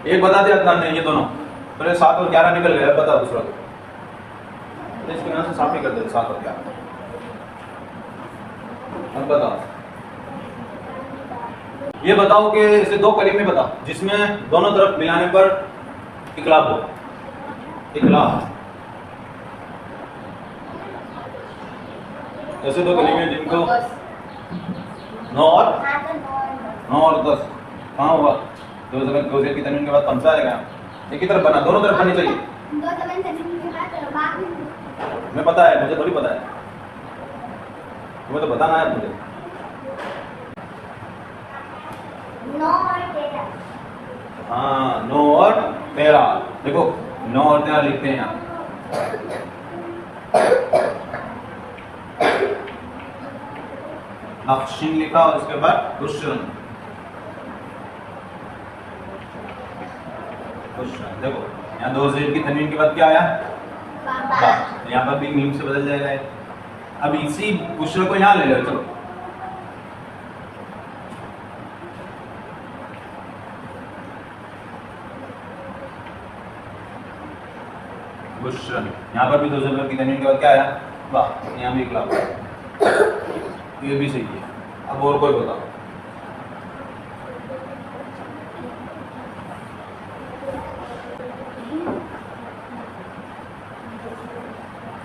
एक बता दिया अदनान ने, ये दोनों पहले 7 और 11 निकल गया, बता दूसरा तो इसके नाम से साफ ही कर देते 7 और 11। अब बताओ, ये बताओ कि इसे दो कलीमे बताओ जिसमें दोनों तरफ मिलाने पर इकलाब हो। इकलाब, ऐसे दो कलीमे जिनको 9 और 10 कहाँ हुआ? दो जगह गोज़े की तनवीन के बाद कौन सा आएगा? एक ही तरफ बना, दोनों तरफ बननी चाहिए। मैं पता है, मुझे थोड़ी पता है, तुम्हें तो बताना है मुझे। 9 और 13। हाँ 9 और 13, देखो 9 और 13 लिखते हैं यहाँ। अक्शिन लिखा और उसके बाद बुश्रन। देखो यहाँ 2 ज़ेर की तनवीन के बाद क्या आया? बा। यहाँ पर भी मीम से बदल जाएगा। अब इसी बुश्र को यहाँ ले लो, चलो बुश्रन, यहाँ पर भी 2 ज़ेर की तनवीन के बाद क्या आया? बा। यहाँ भी इकलाब, ये भी सही है। अब और कोई बताओ।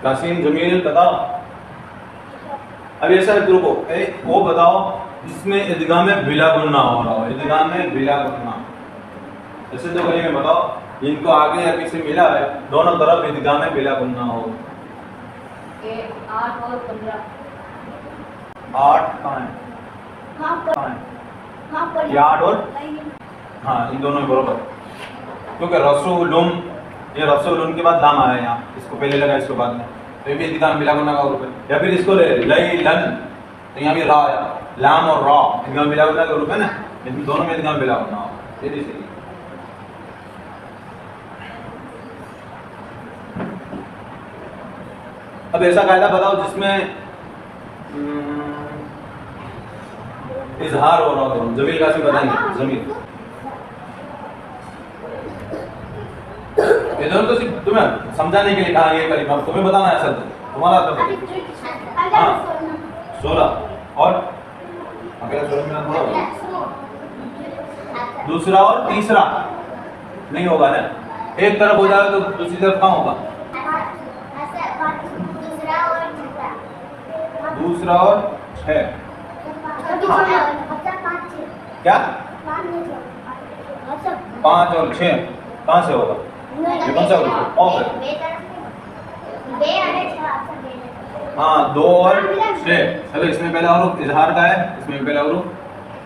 कासिम, जमील बताओ। अब ऐसा रुको, वो बताओ जिसमें इदगाम में बिला गुन्ना हो रहा हो। इदगाम में बिला गुन्ना, ऐसे दो कलीमे बताओ जिनको आगे या पीछे मिला है, दोनों तरफ इदगाम में बिला गुन्ना हो। 8 और 15। 8 कहाँ है? ये 8 और हाँ, इन दोनों में बरोबर, क्योंकि रसूलुम, ये रसूलुन के बाद लाम आया यहाँ, इसको पहले लगा इसको बाद में, तो ये भी इदगाम बिला गुन्ना का रूप है। या फिर इसको ले लैलन, तो यहाँ भी रा आया, लाम और रा इदगाम बिला गुन्ना का रूप है ना, लेकिन दोनों में इदगाम बिला गुन्ना हो, ये भी सही है। अब ऐसा कायदा बताओ जिसमें इजहार हो रहा हो। जमील कासिम बताएंगे। जमील, ये दोनों तो सिर्फ तुम्हें समझाने के लिए कहा ये कलीमा, तुम्हें बताना है असल तुम्हारा असर। हाँ 16 और अकेला 16 में थोड़ा दूसरा और तीसरा नहीं होगा ना, एक तरफ हो जाएगा तो दूसरी तरफ कहाँ होगा? दूसरा और 6 क्या? 5 और 6 कहाँ से होगा? ये कौन सा ग्रुप? हाँ 2 और 6। चलो इसमें पहला हरूफ इजहार का है, इसमें पहला हरूफ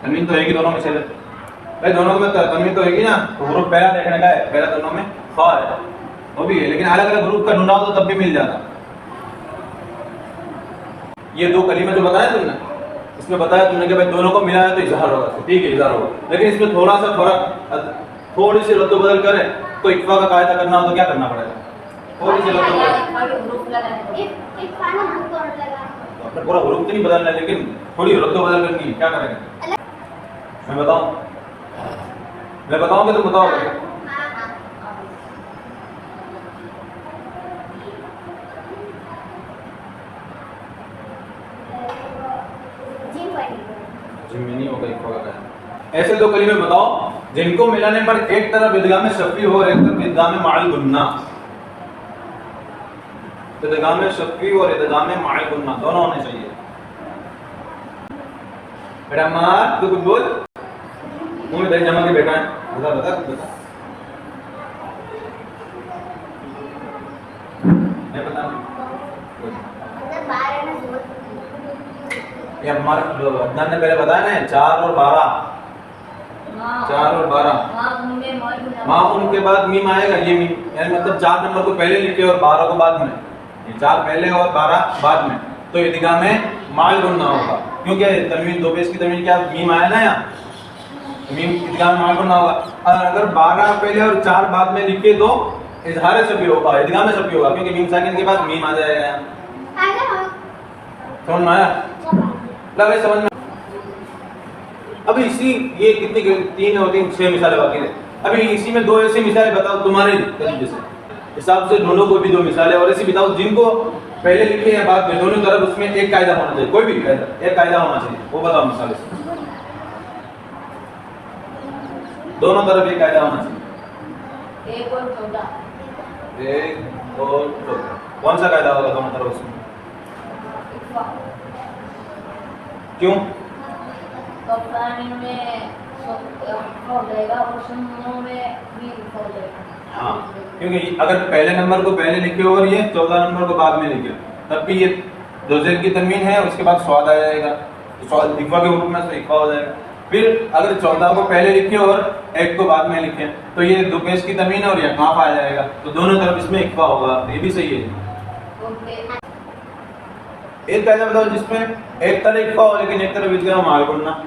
तनवीन तो हैगी दोनों में से, भाई दोनों में तनवीन तो हैगी ना, तो हरूफ पहला देखने का है, पहला दोनों में खा है वो भी है, लेकिन अलग अलग हरूफ का ढूंढा हो तो तब भी मिल जाता। ये 2 कलीमे जो बताया तुमने, इसमें बताया तुमने कि भाई दोनों को मिलाया तो इजहार होगा, ठीक है इजहार होगा, लेकिन इसमें थोड़ा सा फर्क, थोड़ी सी रद्द बदल करें तो इक्फा का कायदा करना हो तो क्या करना पड़ेगा? थोड़ी सी रद्द बदल, अपना पूरा हरूफ तो नहीं बदलना है, लेकिन थोड़ी रद्द बदल करनी है, क्या करेंगे? मैं बताऊं कि तुम बताओगे? नहीं होगा इक्फा का कायदा। ऐसे 2 कलीमे बताओ जिनको मिलाने पर एक तरफ इदगाम शफ़ी हो और एक तरफ इदगाम माअल गुन्ना। इदगाम शफ़ी और इदगाम माअल गुन्ना दोनों होने चाहिए। बेटा मार तू कुछ बोल, मुंह में दही जमा के बैठा है, बता बता बता। मैं बता ये हमारे अदनान ने पहले बताया ना 4 और 12, 4 और 12 माँ उनके बाद मीम आएगा, ये मीम यानी मतलब 4 नंबर को पहले लिखे और 12 को बाद में, ये 4 पहले और 12 बाद में, तो इदगाम में माल गुन्ना होगा, क्योंकि तनवीन 2 पेश की तनवीन क्या मीम आया ना यहाँ, मीम इदगाम में माल गुन्ना होगा। और अगर 12 पहले और 4 बाद में लिखे तो इजहार से भी होगा, इदगाम में सब भी होगा, क्योंकि मीम साकिन के बाद मीम आ जाएगा। समझ में आया? लगे समझ में? अब इसी ये कितनी 3 और 3 6 मिसालें बाकी है। अभी इसी में दो ऐसी मिसालें बताओ तुम्हारे तरीके से हिसाब से, दोनों को भी दो मिसालें और ऐसी बताओ जिनको पहले लिखे या बाद में, दोनों तरफ उसमें एक कायदा होना चाहिए, कोई भी कायदा, एक कायदा होना चाहिए, वो बताओ मिसालें से। दोनों तरफ एक कायदा होना चाहिए। 1 और 14। 1 और 14, कौन सा कायदा होगा दोनों तरफ उसमें? क्यों? तो प्लानिंग में हो जाएगा और समूह में भी हो जाएगा। हाँ, क्योंकि अगर पहले नंबर को पहले लिखे और ये 14 नंबर को बाद में लिखे, तब भी ये दो जेर की तनवीन है, उसके बाद स्वाद आ जाएगा, तो स्वाद इक्वा के रूप में तो इक्वा हो जाएगा। फिर अगर 14 को पहले लिखे और 1 को बाद में लिखे तो ये दो पेश की तनवीन है और ये काफ आ जाएगा, तो दोनों तरफ इसमें इक्वा होगा, ये भी सही है। एक कायदा बताओ जिसमें एक तरफ इक्वा हो लेकिन एक तरफ इक्वा माल गुणना।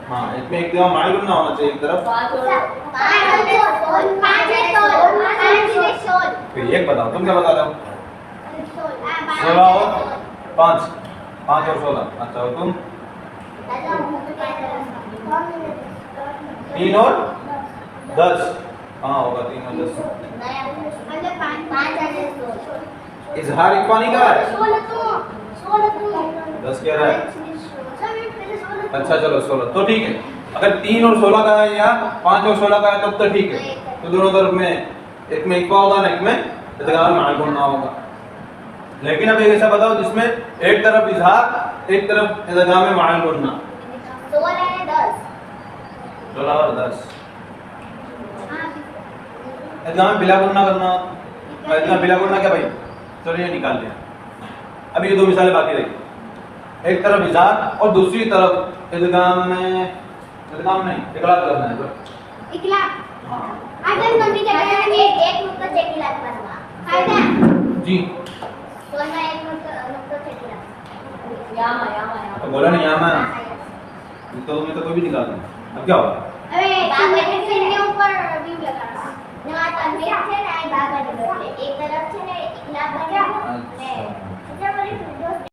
हाँ, इसमें एक तरफ माल गुणना होना चाहिए, एक तरफ। फिर एक बताओ, तुम क्या बता रहे हो? 16 और 5, 5 और 16। अच्छा, और तुम? 3 और 10। हाँ होगा 3 और 10। इजहार इक्वा नहीं करा है, 10 कह रहा है। अच्छा चलो 16 तो ठीक है। अगर 3 और 16 का है या 5 और 16 का है तब तो ठीक है, तो दोनों तरफ में एक में इक्वा होगा ना, एक में इदगाम माल गुणना होगा। लेकिन अब एक ऐसा बताओ जिसमें एक तरफ इजहार एक तरफ इदगाम में माल गुणना। 16 और 10 इदगाम बिला गुणना करना, इदगाम बिला गुणना क्या भाई? चलो ये निकाल लिया। अब ये दो मिसालें बाकी रही, एक तरफ इजहार और दूसरी तरफ इदगाम में, इदगाम नहीं इकलाब करना है। जी तो बोला नहीं यामा, तो मैं तो कोई भी निकाल दूं। अब क्या होगा? एक तरफ से ना इकलाब बना। अच्छा।